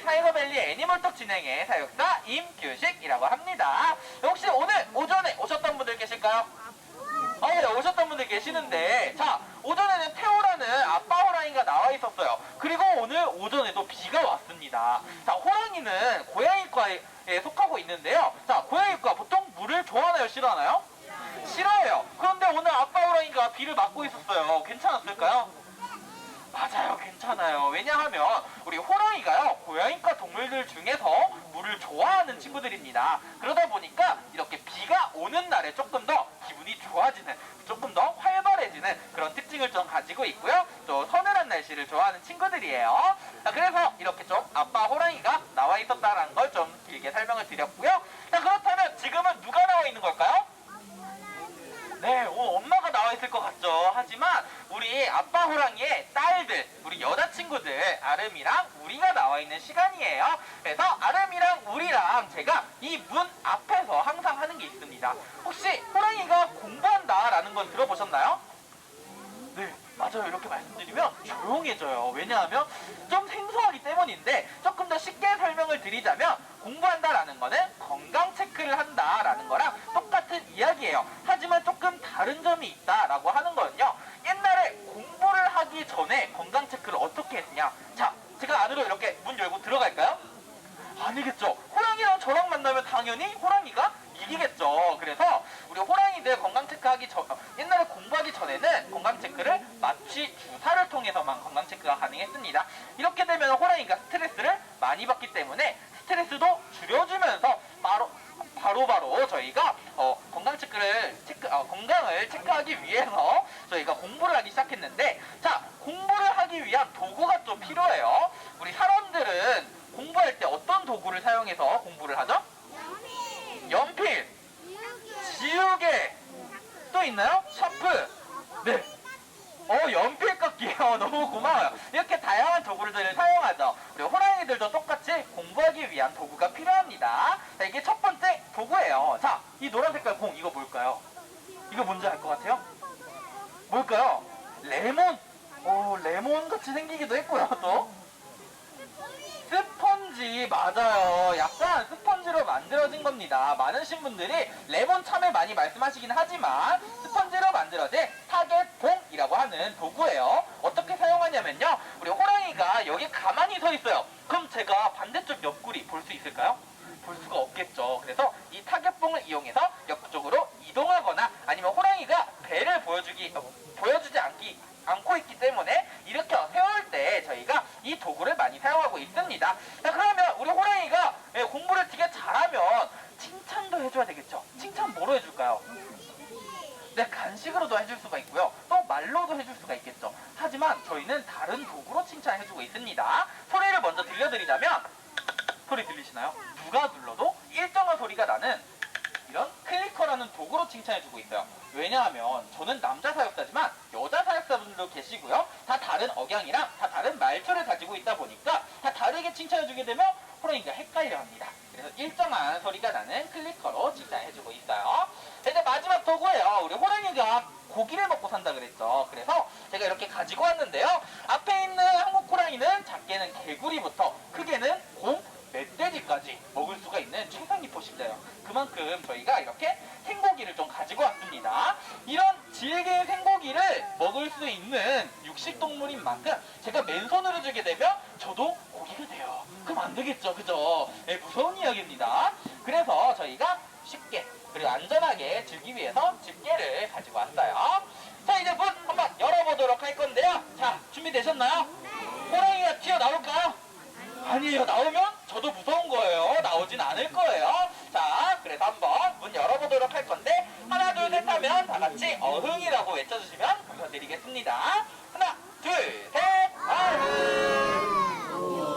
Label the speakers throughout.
Speaker 1: 타이거밸리 애니멀톡 진행의 사육사 임규식이라고 합니다. 혹시 오늘 오전에 오셨던 분들 계실까요? 네, 오셨던 분들 계시는데, 자, 오전에는 태호라는 아빠 호랑이가 나와 있었어요. 그리고 오늘 오전에도 비가 왔습니다. 자, 호랑이는 고양이과에 속하고 있는데요. 자, 고양이과 보통 물을 좋아하나요, 싫어하나요? 싫어해요. 그런데 오늘 아빠 호랑이가 비를 맞고 있었어요. 괜찮았을까요? 맞아요, 괜찮아요. 왜냐하면 우리 호랑이가요, 고양이과 동물들 중에서 물을 좋아하는 친구들입니다. 그러다 보니까 이렇게 비가 오는 날에 조금 더 기분이 좋아지는, 조금 더 활발해지는 그런 특징을 좀 가지고 있고요. 또 서늘한 날씨를 좋아하는 친구들이에요. 자, 그래서 이렇게 좀 아빠 호랑이가 나와 있었다는 걸 좀 길게 설명을 드렸고요. 자, 그렇다면 지금은 누가 나와 있는 걸까요? 네, 엄마가 나와 있을 것 같죠. 하지만 우리 아빠 호랑이의 딸들, 우리 여자친구들 아름이랑 우리가 나와 있는 시간이에요. 그래서 아름이랑 우리랑 제가 이 문 앞에서 항상 하는 게 있습니다. 혹시 호랑이가 공부한다라는 건 들어보셨나요? 네, 맞아요. 이렇게 말씀드리면 조용해져요. 왜냐하면 좀 생소하기 때문인데, 조금 더 쉽게 설명을 드리자면 공부한다라는 거는 건강 체크를 한다라는 거랑 똑같은 이야기예요. 하지만 조금 다른 점이 있다라고 하는 거는요, 옛날에 공부를 하기 전에 건강 체크를 어떻게 했냐. 자, 제가 안으로 이렇게 문 열고 들어갈까요? 아니겠죠. 호랑이랑 저랑 만나면 당연히 호랑이가 이기겠죠. 그래서 우리 호랑이들 건강체크하기 전, 옛날에 공부하기 전에는 건강체크를 마취 주사를 통해서만 건강체크가 가능했습니다. 이렇게 되면 호랑이가 스트레스를 많이 받기 때문에 스트레스도 줄여주면서 바로 저희가 건강을 체크하기 위해서 저희가 공부를 하기 시작했는데, 자, 공부를 하기 위한 도구가 좀 필요해요. 우리 사람들은 공부할 때 어떤 도구를 사용해서 공부를 하죠? 연필, 지우개, 또 있나요? 샤프. 네. 연필 깎기요. 너무 고마워요. 이렇게 다양한 도구들을 사용하죠. 우리 호랑이들도 똑같이 공부하기 위한 도구가 필요합니다. 자, 이게 첫 번째 도구예요. 자, 이 노란 색깔 공, 이거 뭘까요? 이거 뭔지 알 것 같아요? 뭘까요? 레몬. 레몬 같이 생기기도 했고요. 또 스펀지, 맞아요. 약간 스펀지로 만들어진 겁니다. 많으신 분들이 레몬 참외 많이 말씀하시긴 하지만 스펀지로 만들어진 타겟봉이라고 하는 도구예요. 어떻게 사용하냐면요, 우리 호랑이가 여기 가만히 서 있어요. 그럼 제가 반대쪽 옆구리 볼 수 있을까요? 볼 수가 없겠죠. 그래서 이 타겟봉을 이용해서 옆쪽으로 이동하거나, 아니면 호랑이가 배를 보여주지 않고 있기 때문에 일으켜 세울 때 저희가 이 도구를 많이 사용하고 있습니다. 자, 그러면 우리 호랑이가 공부를 되게 잘하면 칭찬도 해줘야 되겠죠. 칭찬 뭐로 해줄까요? 네, 간식으로도 해줄 수가 있고요. 또 말로도 해줄 수가 있겠죠. 하지만 저희는 다른 도구로 칭찬해주고 있습니다. 소리를 먼저 들려드리자면, 소리 들리시나요? 누가 눌러도 일정한 소리가 나는 이런 클리커라는 도구로 칭찬해주고 있어요. 왜냐하면 저는 남자 사육사지만 여자 사육사분들도 계시고요. 다 다른 억양이랑 다 다른 말투를 가지고 있다 보니까 다 다르게 칭찬해주게 되면 호랑이가 헷갈려합니다. 그래서 일정한 소리가 나는 클리커로 칭찬해주고 있어요. 이제 마지막 도구예요. 우리 호랑이가 고기를 먹고 산다 그랬죠. 그래서 제가 이렇게 가지고 왔는데요. 앞에 있는 한국 호랑이는 작게는 개구리부터 크게는 곰, 멧돼지까지 먹을 수가 있는 최상위 포식자예요. 그만큼 저희가 이렇게 생고기를 좀 가지고 왔습니다. 이런 질긴 생고기를 먹을 수 있는 육식동물인 만큼 제가 맨손으로 주게 되면 저도 고기가 돼요. 그럼 안 되겠죠, 그죠? 네, 무서운 이야기입니다. 그래서 저희가 쉽게 그리고 안전하게 즐기기 위해서 집게를 가지고 왔어요. 자, 이제 문 한번 열어보도록 할 건데요. 자, 준비되셨나요? 호랑이가 튀어나올까요? 아니에요. 나오면 저도 무서운 거예요. 나오진 않을 거예요. 자, 그래서 한번 문 열어보도록 할 건데, 하나 둘 셋 하면 다 같이 어흥이라고 외쳐주시면 감사드리겠습니다. 하나 둘 셋, 어흥.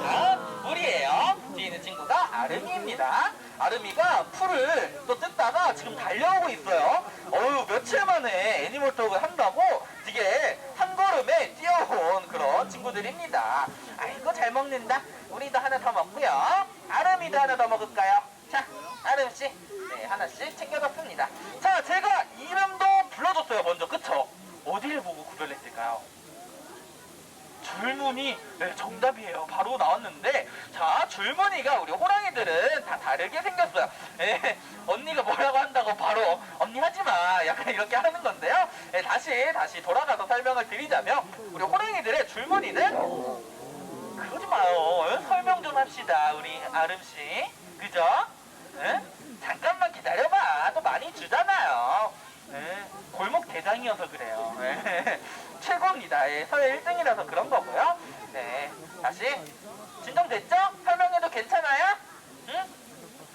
Speaker 1: 다음 물이에요. 뒤에 있는 친구가 아름이입니다. 아름이가 풀을 또 뜯다가 지금 달려오고 있어요. 며칠 만에 애니멀톡을 한다고 되게 한 걸음에 뛰어온 그런 친구들입니다. 아이고, 잘 먹는다. 우리도 하나 더 먹고요. 아름이도 하나 더 먹을까요? 자, 아름씨, 네, 하나씩 챙겨줬습니다. 자, 제가 이름도 불러줬어요, 먼저. 그쵸? 어디를 보고 구별했을까요? 줄무늬, 네, 정답이에요. 바로 나왔는데, 자, 줄무늬가 우리 호랑이들은 다 다르게 생겼어요. 예, 언니가 뭐라고 한다고 바로 언니 하지마 약간 이렇게 하는 건데요. 예, 다시 돌아가서 설명을 드리자면, 우리 호랑이들의 줄무늬는 그러지 마요. 예? 설명 좀 합시다, 우리 아름씨. 그죠? 예? 잠깐만 기다려봐. 또 많이 주잖아요. 예, 골목 대장이어서 그래요. 예, 최고입니다. 예, 서예 1등이라서 그런 거고요. 네, 다시 진정됐죠? 설명해도 괜찮아요? 응?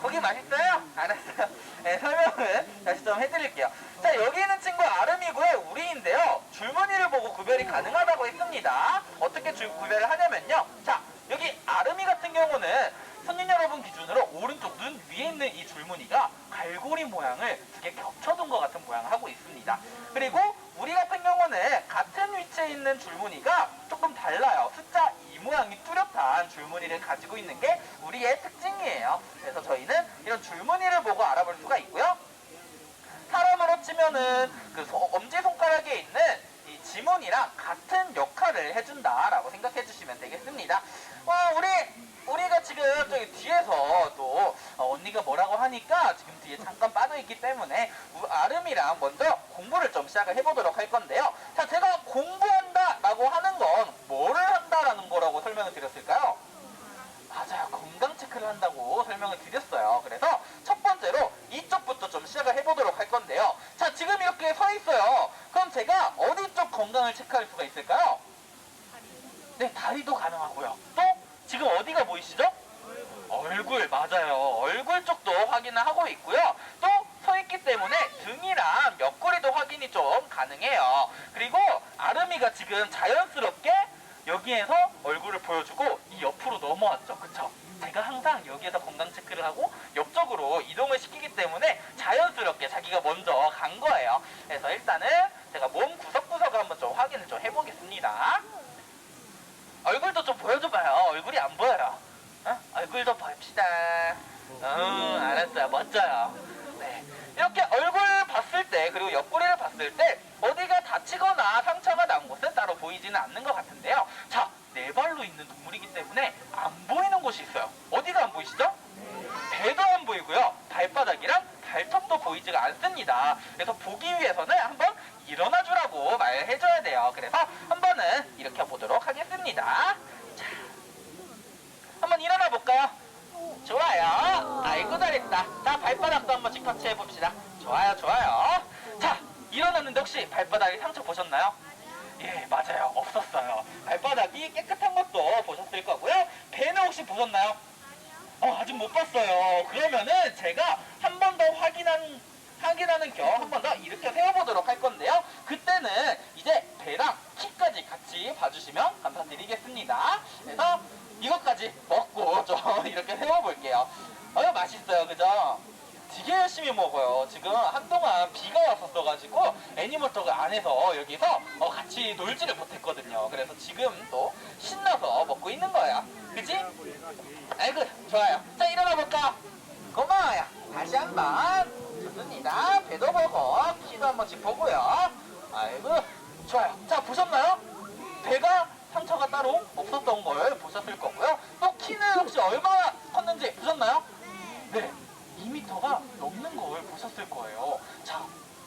Speaker 1: 고기 맛있어요? 알았어요. 네, 설명을 다시 좀 해드릴게요. 자, 여기 있는 친구 아름이고의 우리인데요. 줄무늬를 보고 구별이 가능하다고 했습니다. 어떻게 구별을 하냐면요. 자, 여기 아름이 같은 경우는 손님 여러분 기준으로 오른쪽 눈 위에 있는 이 줄무늬가 갈고리 모양을 두 개 겹쳐둔 것 같은 모양을 하고 있습니다. 그리고 우리 같은 경우는 같은 위치에 있는 줄무늬가 조금 달라요. 숫자 2 모양이 뚜렷한 줄무늬를 가지고 있는 게 우리의 특징이에요. 그래서 저희는 이런 줄무늬를 보고 알아볼 수가 있고요. 사람으로 치면은 그 엄지손가락에 있는 이 지문이랑 같은 역할을 해준다라고 생각해 주시면 되겠습니다. 우리가 지금 저기 뒤에서 또 언니가 뭐라고 하니까 지금 뒤에 잠깐 빠져있기 때문에 아름이랑 먼저 공부를 좀 시작을 해보도록 할 건데요. 자, 제가 공부한다 라고 하는 건 뭐를 한다라는 거라고 설명을 드렸을까요? 맞아요. 건강 체크를 한다고 설명을 드렸어요. 그래서 첫 번째로 이쪽부터 좀 시작을 해보도록 할 건데요. 자, 지금 이렇게 서 있어요. 그럼 제가 어디 쪽 건강을 체크할 수가 있을까요? 네, 다리도 가능하고요. 또 지금 어디가 보이시죠? 얼굴, 맞아요. 얼굴 쪽도 확인을 하고 있고요. 또 서 있기 때문에 등이랑 옆구리도 확인이 좀 가능해요. 그리고 아름이가 지금 자연스럽게 여기에서 얼굴을 보여주고 이 옆으로 넘어왔죠. 그쵸? 제가 항상 여기에서 건강 체크를 하고 옆쪽으로 이동을 시키기 때문에 자연스럽게 자기가 먼저 간 거예요. 그래서 일단은 제가 몸 구석구석을 한번 좀 확인을 좀 해보겠습니다. 얼굴도 좀 보여줘봐요. 얼굴이 안 보여요. 어? 얼굴도 봅시다. 알았어요. 멋져요. 네, 이렇게 얼굴 봤을 때 그리고 옆구리를 봤을 때 어디가 다치거나 상처가 난 곳은 따로 보이지는 않는 것 같은데요. 자, 네 발로 있는 동물이기 때문에 안 보이는 곳이 있어요. 어디가 안 보이시죠? 배도 안 보이고요. 발바닥이랑 발톱도 보이지가 않습니다. 그래서 보기 위해서는 한번 일어나 주라고 말해줘야 돼요. 그래서 한번은 이렇게 보도록 하겠습니다. 자, 한번 일어나 볼까요? 좋아요. 아이고 잘했다. 자, 발바닥도 한 번씩 터치해 봅시다. 좋아요, 좋아요. 자, 일어났는데 혹시 발바닥에 상처 보셨나요? 예, 맞아요. 없었어요. 발바닥이 깨끗한 것도 보셨을 거고요. 배는 혹시 보셨나요? 아직 못 봤어요. 그러면은 제가 한 번 더 확인하는 겸 한 번 더 이렇게 세워보도록 할 건데요. 그때는 이제 배랑 키까지 같이 봐주시면 감사드리겠습니다. 그래서 이것까지 먹고 좀 이렇게 세워볼게요. 맛있어요. 그죠? 되게 열심히 먹어요. 지금 한동안 비가 왔었어가지고 애니멀톡을 안 해서 여기서 같이 놀지를 못했거든요. 그래서 지금 또 신나서 먹고 있는 거예요. 그치? 아이고, 좋아요. 자, 일어나 볼까? 고마워요. 다시 한번 좋습니다. 배도 보고 키도 한 번씩 보고요. 아이고, 좋아요. 자, 보셨나요? 배가 상처가 따로 없었던 걸 보셨을 거고요. 또 키는 혹시 얼마나 컸는지 보셨나요? 네, 2m가 넘는 걸 보셨을 거예요. 자,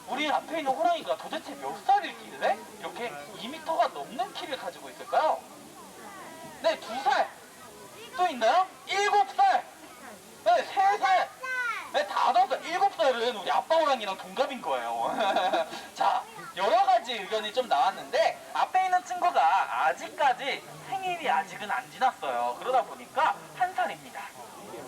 Speaker 1: 우리 앞에 있는 호랑이가 도대체 몇 살일길래 이렇게 2m가 넘는 키를 가지고 있을까요? 네, 2살. 또 있나요? 7살. 네, 3살. 네, 5살. 7살은 우리 아빠 호랑이랑 동갑인 거예요. 자, 여러 가지 의견이 좀 나왔는데 앞에 있는 친구가 아직까지 생일이 아직은 안 지났어요. 그러다 보니까 1살입니다.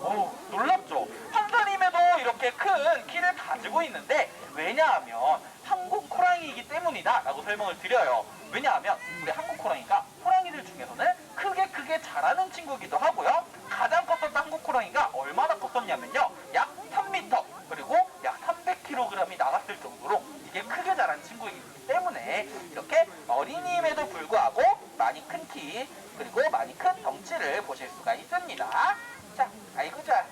Speaker 1: 오, 놀랍죠? 1살임에도 이렇게 큰 키를 가지고 있는데 왜냐하면 한국 호랑이이기 때문이다 라고 설명을 드려요. 왜냐하면 우리 한국 호랑이가 호랑이들 중에서는 크게 자라는 친구이기도 하고요. 가장 컸었던 한국 호랑이가 얼마나 컸었냐면요, 약 3m 그리고 약 300kg이 나갔을 정도로 이게 크게 자란 친구이기 때문에 이렇게 어린이임에도 불구하고 많이 큰 키 그리고 많이 큰 덩치를 보실 수가 있습니다. 자, 아이고 자,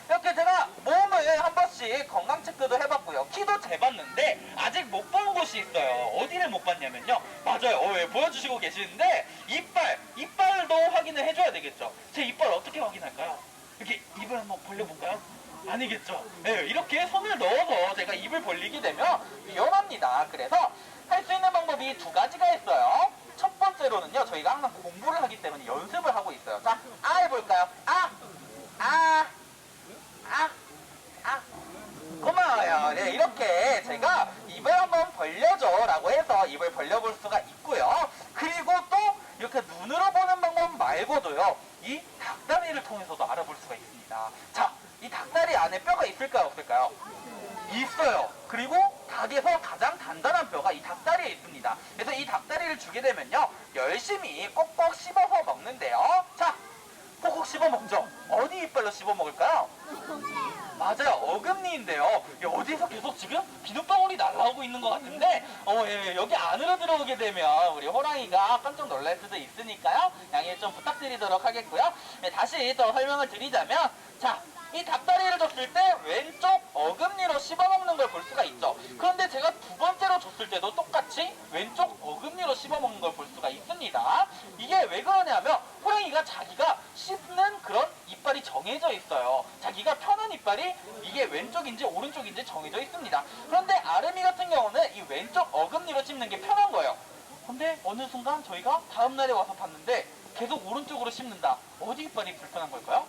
Speaker 1: 이렇게 제가 몸을 한 번씩 건강 체크도 해봤고요. 키도 재봤어요. 봤는데 아직 못 본 곳이 있어요. 어디를 못 봤냐면요. 맞아요. 예, 보여주시고 계시는데 이빨도 확인을 해줘야 되겠죠. 제 이빨 어떻게 확인할까요? 이렇게 입을 한번 벌려볼까요? 아니겠죠. 예, 이렇게 손을 넣어서 제가 입을 벌리게 되면 위험합니다. 그래서 할 수 있는 방법이 두 가지가 있어요. 첫 번째로는요, 저희가 항상 공부를 하기 때문에 연습을 하고 있어요. 자, 해볼까요? 고마워요. 네, 이렇게 제가 입을 한번 벌려줘 라고 해서 입을 벌려볼 수가 있고요. 그리고 또 이렇게 눈으로 보는 방법 말고도요, 이 닭다리를 통해서도 알아볼 수가 있습니다. 자, 이 닭다리 안에 뼈가 있을까요, 없을까요? 있어요. 그리고 닭에서 가장 단단한 뼈가 이 닭다리에 있습니다. 그래서 이 닭다리를 주게 되면요, 열심히 꼭꼭 씹어서 먹는데요. 자, 꼭꼭 씹어 먹죠. 어디 이빨로 씹어 먹을까요? 맞아요. 어금니인데요. 어디서 계속 지금 비눗방울이 날아오고 있는 것 같은데 예, 여기 안으로 들어오게 되면 우리 호랑이가 깜짝 놀랄 수도 있으니까요. 양해 좀 부탁드리도록 하겠고요. 네, 다시 또 설명을 드리자면, 자, 이 닭다리를 줬을 때 왼쪽 어금니로 씹어먹는 걸 볼 수가 있죠. 그런데 제가 두 번째로 줬을 때도 똑같이 왼쪽 어금니로 씹어먹는 걸 볼 수가 있습니다. 이게 왜 그러냐면 호랑이가 자기가 씹는 그런 이빨이 정해져 있어요. 자기가 펴는 이빨이 이게 왼쪽인지 오른쪽인지 정해져 있습니다. 그런데 아름이 같은 경우는 이 왼쪽 어금니로 씹는 게 편한 거예요. 근데 어느 순간 저희가 다음날에 와서 봤는데 계속 오른쪽으로 씹는다. 어디 이빨이 불편한 걸까요?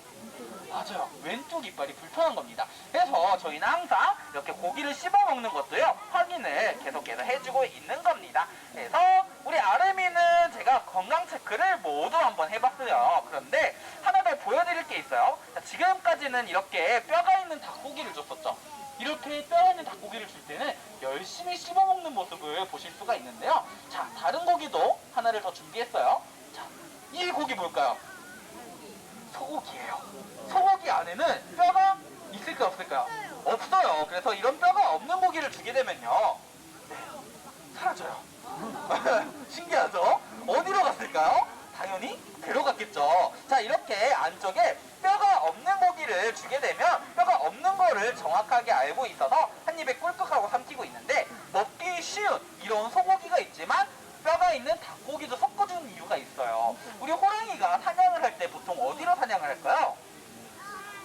Speaker 1: 맞아요. 왼쪽 이빨이 불편한 겁니다. 그래서 저희는 항상 이렇게 고기를 씹어먹는 것도요, 확인을 계속해서 해주고 있는 겁니다. 그래서 우리 아름이는 제가 건강 체크를 모두 한번 해봤어요. 그런데 하나 더 보여드릴 게 있어요. 자, 지금까지는 이렇게 뼈가 있는 닭고기를 줬었죠. 이렇게 뼈가 있는 닭고기를 줄 때는 열심히 씹어먹는 모습을 보실 수가 있는데요. 자, 다른 고기도 하나를 더 준비했어요. 자, 이 고기 뭘까요? 소고기예요. 소고기 안에는 뼈가 있을까요, 없을까요? 없어요. 그래서 이런 뼈가 없는 고기를 주게 되면요, 네, 사라져요. 신기하죠? 어디로 갔을까요? 당연히 배로 갔겠죠. 자, 이렇게 안쪽에 뼈가 없는 고기를 주게 되면 뼈가 없는 거를 정확하게 알고 있어서 한 입에 꿀꺽하고 삼키고 있는데, 먹기 쉬운 이런 소고기가 있지만 뼈가 있는 닭고기도 섞어주는 이유가 있어요. 우리 호랑이가 사냥을 할 때 보통 어디로 사냥을 할까요?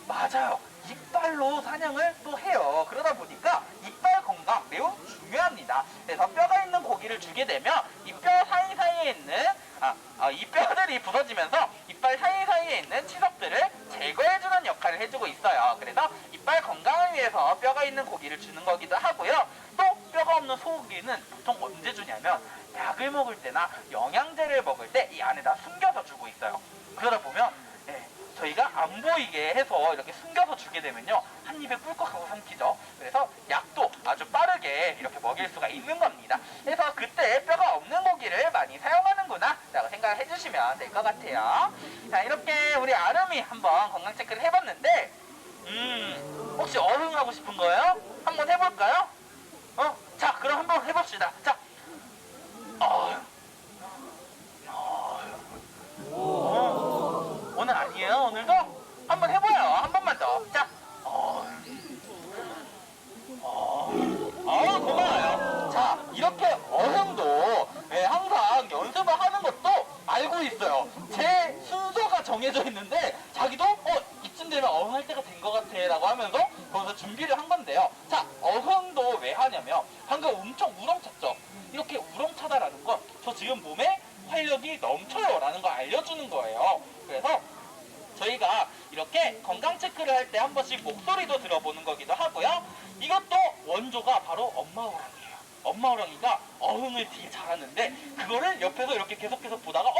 Speaker 1: 맞아요. 이빨로 사냥을 또 해요. 그러다 보니까 이빨 건강 매우 중요합니다. 그래서 뼈가 있는 고기를 주게 되면 이 뼈 사이사이에 있는 이 뼈들이 부서지면서 이빨 사이사이에 있는 치석들을 제거해주는 역할을 해주고 있어요. 그래서 이빨 건강을 위해서 뼈가 있는 고기를 주는 거기도 하고요. 또 뼈가 없는 소고기는 보통 언제 주냐면 약을 먹을 때나 영양제를 먹을 때 이 안에다 숨겨서 주고 있어요. 그러다 보면 저희가 안 보이게 해서 이렇게 숨겨서 주게 되면요, 한 입에 꿀꺽하고 삼키죠. 그래서 약도 아주 빠르게 이렇게 먹일 수가 있는 겁니다. 그래서 그때 뼈가 없는 고기를 많이 사용하는구나 라고 생각을 해주시면 될 것 같아요. 자, 이렇게 우리 아름이 한번 건강 체크를 해봤는데 혹시 어흥하고 싶은 거예요? 한번 해볼까요? 자, 그럼 한번 해봅시다. 자, 오늘 아니에요? 오늘도? 한번 해봐요. 한 번만 더. 자, 고마워요. 자, 이렇게 어흥도 항상 연습을 하는 것도 알고 있어요. 제 순서가 정해져 있는데 자기도 이쯤 되면 어흥할 때가 된 것 같아 라고 하면서 거기서 준비를 한 건데요. 자, 어흥도 왜 하냐면 방금 엄청 우렁찼죠? 이렇게 우렁차다라는 건 저 지금 몸에 활력이 넘쳐요 라는 걸 알려주는 거예요. 그래서 저희가 이렇게 건강 체크를 할 때 한 번씩 목소리도 들어보는 거기도 하고요. 이것도 원조가 바로 엄마 호랑이에요. 엄마 호랑이가 어흥을 되게 잘하는데 그거를 옆에서 이렇게 계속해서 보다가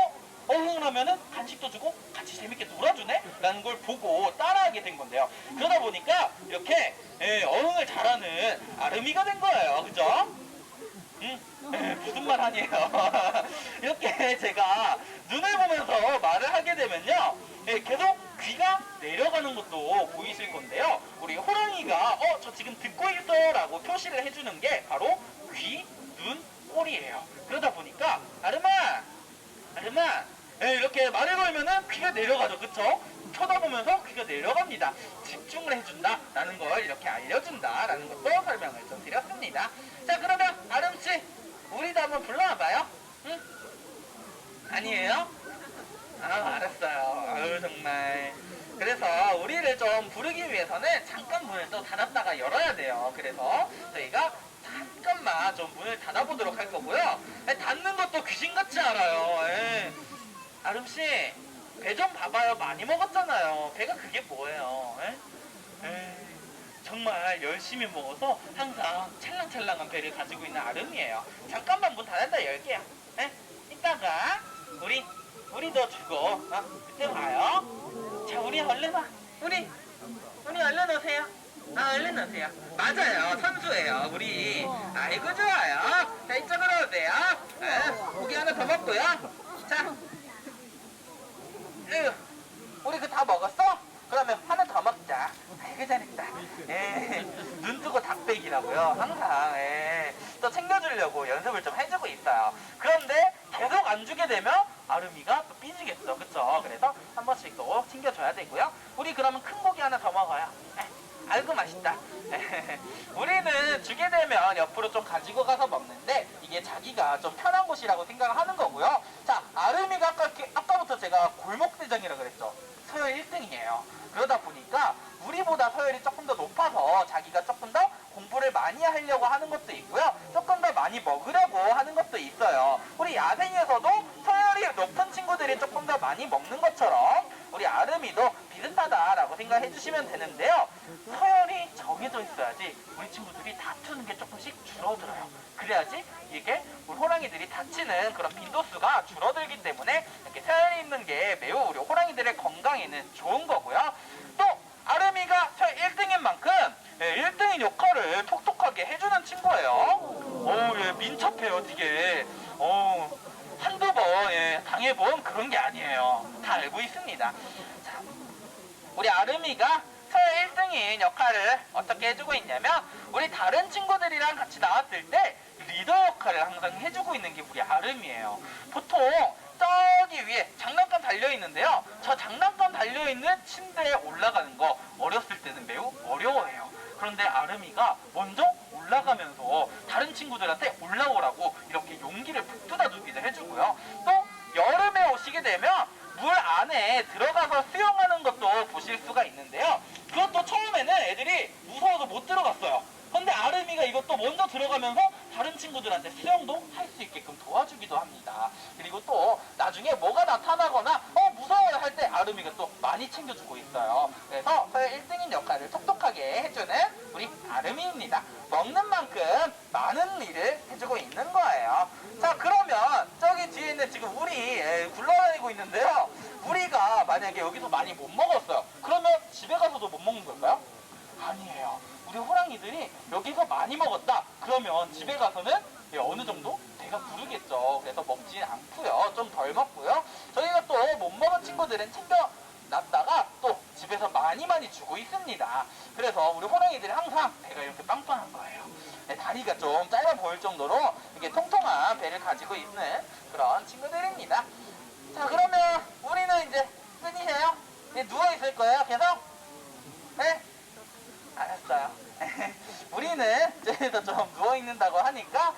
Speaker 1: 어흥을 하면은 간식도 주고 같이 재밌게 놀아주네? 라는 걸 보고 따라하게 된 건데요. 그러다 보니까 이렇게 어흥을 잘하는 아름이가 된 거예요. 그죠? 무슨 말 아니에요. 이렇게 제가 눈을 보면서 말을 하게 되면요, 계속 귀가 내려가는 것도 보이실 건데요. 우리 호랑이가 저 지금 듣고 있어 라고 표시를 해주는 게 바로 귀, 눈, 꼬리예요. 그러다 보니까 아름아 예, 이렇게 말을 걸면은 귀가 내려가죠. 그쵸? 쳐다보면서 귀가 내려갑니다. 집중을 해준다라는 걸 이렇게 알려준다라는 것도 설명을 좀 드렸습니다. 자, 그러면 아름씨, 우리도 한번 불러와봐요. 응? 아니에요? 아, 알았어요. 아유, 정말. 그래서 우리를 좀 부르기 위해서는 잠깐 문을 또 닫았다가 열어야 돼요. 그래서 저희가 잠깐만 좀 문을 닫아보도록 할 거고요. 닫는 것도 귀신같이 알아요. 예. 아름씨, 배 좀 봐봐요. 많이 먹었잖아요. 배가 그게 뭐예요? 정말 열심히 먹어서 항상 찰랑찰랑한 배를 가지고 있는 아름이에요. 잠깐만 문 닫았다 열게요. 이따가 우리도 주고 그때 봐요. 자, 우리 얼른 와. 우리 얼른 오세요. 얼른 오세요. 맞아요. 선수예요. 우리. 아이고, 좋아요. 자, 이쪽으로 오세요. 고기 하나 더 먹고요. 자, 우리 그 다 먹었어? 그러면 하나 더 먹자. 아이고, 잘했다. 눈 뜨고 닭배기라고요. 항상 또 챙겨주려고 연습을 좀 해주고 있어요. 그런데 계속 안 주게 되면 아름이가 또 삐지겠죠. 그쵸? 그래서 한 번씩 또 챙겨줘야 되고요. 우리 그러면 큰 고기 하나 더 먹어요. 아이고, 맛있다. 우리는 주게 되면 옆으로 좀 가지고 가서 먹는데 이게 자기가 좀 편한 곳이라고 생각을 하는 거고요. 자, 아름이가 아까부터 제가 골목대장이라 그랬죠. 서열 1등이에요. 그러다 보니까 우리보다 서열이 조금 더 높아서 자기가 조금 더 공부를 많이 하려고 하는 것도 있고요. 조금 더 많이 먹으려고 하는 것도 있어요. 우리 야생에서도 서열이 높은 친구들이 조금 더 많이 먹는 것처럼 우리 아름이도 비슷하다라고 생각해 주시면 되는데요. 서열이 정해져 있어야지 우리 친구들이 다투는 게 조금씩 줄어들어요. 그래야지 이게 우리 호랑이들이 다치는 그런 빈도수가 줄어들기 때문에 이렇게 서열이 있는 게 매우 우리 호랑이들의 건강에는 좋은 거고요. 또 아름이가 1등인 만큼 1등인 역할을 톡톡하게 해주는 친구예요. 민첩해요, 되게. 한두 번 당해본 그런 게 아니에요. 다 알고 있습니다. 자, 우리 아름이가 서열 1등인 역할을 어떻게 해주고 있냐면 우리 다른 친구들이랑 같이 나왔을 때 리더 역할을 항상 해주고 있는 게 우리 아름이에요. 보통 저기 위에 장난감 달려있는데요. 저 장난감 달려있는 침대에 올라가는 거 어렸을 때는 매우 어려워해요. 그런데 아름이가 먼저 올라가면서 다른 친구들한테 올라오라고 이렇게 용기를 북돋아주기도 해주고요. 또 여름에 오시게 되면 물 안에 들어가서 수영하는 것도 보실 수가 있는데요. 그것도 처음에는 애들이 무서워서 못 들어갔어요. 근데 아름이가 이것도 먼저 들어가면서 다른 친구들한테 수영도 할 수 있게끔 도와주기도 합니다. 그리고 또 나중에 뭐가 나타나거나 무서워요 할 때 아름이가 또 많이 챙겨주고 있어요. 그래서 서열 1등인 역할을 톡톡하게 해주는 우리 아름이입니다. 먹는 만큼 많은 일을 해주고 있는 거예요. 자, 그러면 저기 뒤에 있는 지금 우리 굴러다니고 있는데요. 우리가 만약에 여기서 많이 못 먹었어요. 그러면 집에 가서도 못 먹는 걸까요? 아니에요. 우리 호랑이들이 여기서 많이 먹었다. 그러면 집에 가서는 어느 정도 배가 부르겠죠. 그래서 먹진 않고요. 좀 덜 먹고요. 저희가 또 못 먹은 친구들은 챙겨놨다가 또 집에서 많이 주고 있습니다. 그래서 우리 호랑이들이 항상 배가 이렇게 빵빵한 거예요. 다리가 좀 짧아 보일 정도로 이렇게 통통한 배를 가지고 있는 그런 친구들입니다. 자, 그러면 우리는 이제 끝이에요. 누워있을 거예요, 계속? 네? 알았어요. 우리는 저기서 좀 누워있는다고 하니까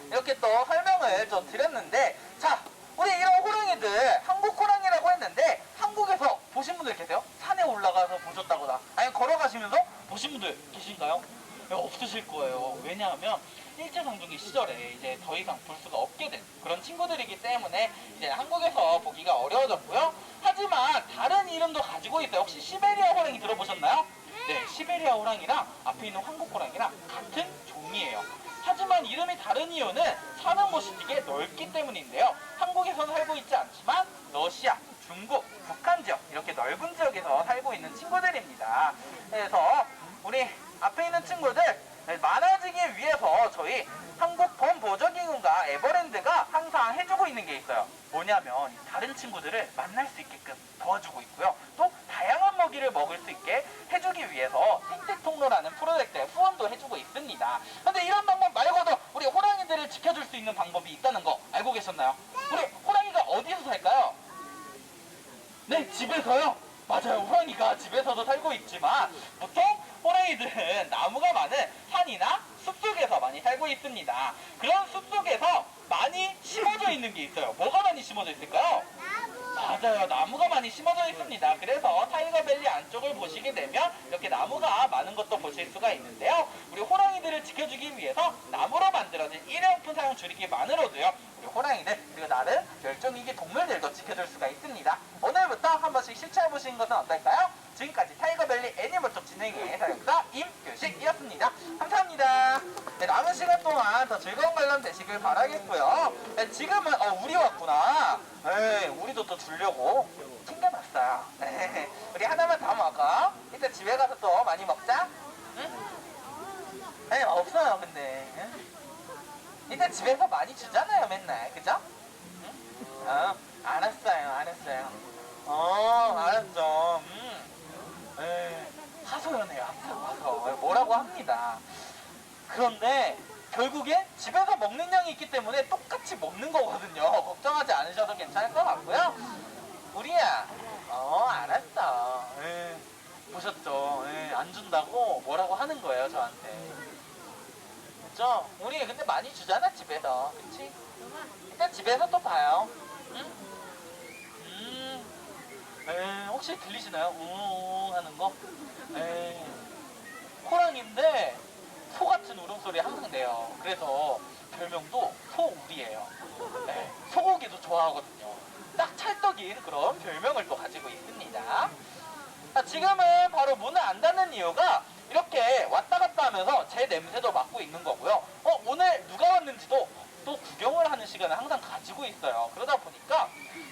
Speaker 1: 이렇게 또 설명을 좀 드렸는데, 자, 우리 이런 호랑이들 한국 호랑이라고 했는데 한국에서 보신 분들 계세요? 산에 올라가서 보셨다거나 아니면 걸어가시면서 보신 분들 계신가요? 없으실 거예요. 왜냐하면 일제강점기 시절에 이제 더 이상 볼 수가 없게 된 그런 친구들이기 때문에 이제 한국에서 보기가 어려워졌고요. 하지만 다른 이름도 가지고 있어요. 혹시 시베리아 호랑이 들어보셨나요? 네, 시베리아 호랑이랑 앞에 있는 한국 호랑이랑 같은 종이에요. 하지만 이름이 다른 이유는 사는 곳이 되게 넓기 때문인데요. 한국에서는 살고 있지 않지만 러시아, 중국, 북한 지역 이렇게 넓은 지역에서 살고 있는 친구들입니다. 그래서 우리 앞에 있는 친구들 많아지기 위해서 저희 한국 범보조기금과 에버랜드가 항상 해주고 있는 게 있어요. 뭐냐면 다른 친구들을 만날 수 있게끔 도와주고 있고요. 또 다양한 먹이를 먹을 수 있게 해주기 위해서 생태통로라는 프로젝트에 후원도 해주고 있습니다. 근데 이런 방법 말고도 우리 호랑이들을 지켜줄 수 있는 방법이 있다는 거 알고 계셨나요? 우리 호랑이가 어디서 살까요? 네, 집에서요. 맞아요. 호랑이가 집에서도 살고 있지만 보통 호랑이들은 나무가 많은 산이나 숲속에서 많이 살고 있습니다. 그런 숲속에서 많이 심어져 있는 게 있어요. 뭐가 많이 심어져 있을까요? 맞아요. 나무가 많이 심어져 있습니다. 그래서 타이거밸리 안쪽을 보시게 되면 이렇게 나무가 많은 것도 보실 수가 있는데요. 우리 호랑이들을 지켜주기 위해서 나무로 만들어진 일회용품 사용 줄이기만으로도요. 우리 호랑이들 그리고 다른 멸종위기 동물들도 지켜줄 수가 있습니다. 오늘부터 한 번씩 실천해보시는 것은 어떨까요? 지금까지 타이거밸리 애니멀 쪽 진행의 사용자 임규식이었습니다. 감사합니다. 네, 남은 시간 동안 더 즐거운 관람 되시길 바라겠고요. 네, 지금은 우리 왔구나. 네, 우리도 또 주려고 챙겨놨어요. 네, 우리 하나만 더 먹어. 이따 집에 가서 또 많이 먹자. 응? 네, 없어요 근데. 이따 집에서 많이 주잖아요 맨날. 그죠? 응? 알았어요. 알았죠. 하소연해요 항상 와서 뭐라고 합니다. 그런데 결국에 집에서 먹는 양이 있기 때문에 똑같이 먹는 거거든요. 걱정하지 않으셔도 괜찮을 것 같고요. 우리야, 알았어. 보셨죠? 안 준다고 뭐라고 하는 거예요 저한테. 그죠? 우리 근데 많이 주잖아 집에서. 그치? 일단 집에서 또 봐요. 응? 혹시 들리시나요? 하는 거? 호랑인데 소 같은 울음소리 항상 내요. 그래서 별명도 소우리예요. 소고기도 좋아하거든요. 딱 찰떡인 그런 별명을 또 가지고 있습니다. 지금은 바로 문을 안 닫는 이유가 이렇게 왔다 갔다 하면서 제 냄새도 맡고 있는 거고요. 오늘 누가 왔는지도 또 구경을 하는 시간을 항상 가지고 있어요. 그러다 보니까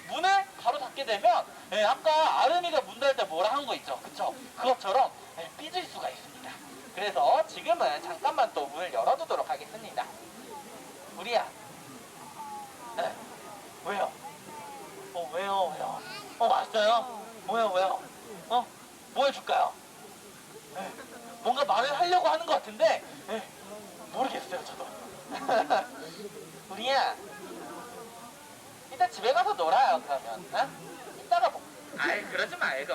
Speaker 1: 문을 바로 닫게 되면 아까 아름이가 문 닫을 때 뭐라 한 거 있죠? 그쵸? 그것처럼 삐질 수가 있습니다. 그래서 지금은 잠깐만 또 문을 열어두도록 하겠습니다. 우리야. 왜요? 왜요? 왔어요? 왜요? 뭐 해줄까요? 뭔가 말을 하려고 하는 것 같은데 모르겠어요 저도. 우리야, 이따 집에 가서 놀아요 그러면. 이따가 아이 그러지 말고.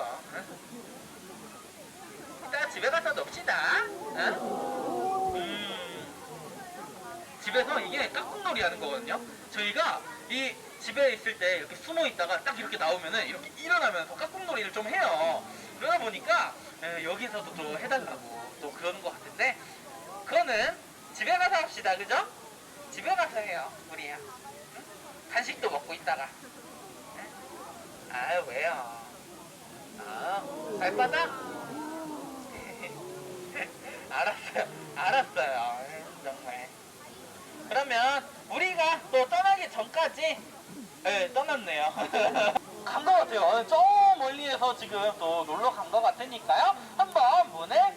Speaker 1: 이따가 집에 가서 놉시다. 집에서 이게 깍꿍놀이 하는 거거든요. 저희가 이 집에 있을 때 이렇게 숨어 있다가 딱 이렇게 나오면은 이렇게 일어나면서 깍꿍놀이를 좀 해요. 그러다 보니까 여기서도 또 해달라고 또 그러는 것 같은데 그거는 집에 가서 합시다. 그죠? 집에 가서 해요 우리야. 응? 간식도 먹고 있다가. 왜요? 발바닥? 알았어요. 정말. 그러면 우리가 또 떠나기 전까지 떠났네요. 간 것 같아요. 저 멀리에서 지금 또 놀러 간 것 같으니까요. 한번 문을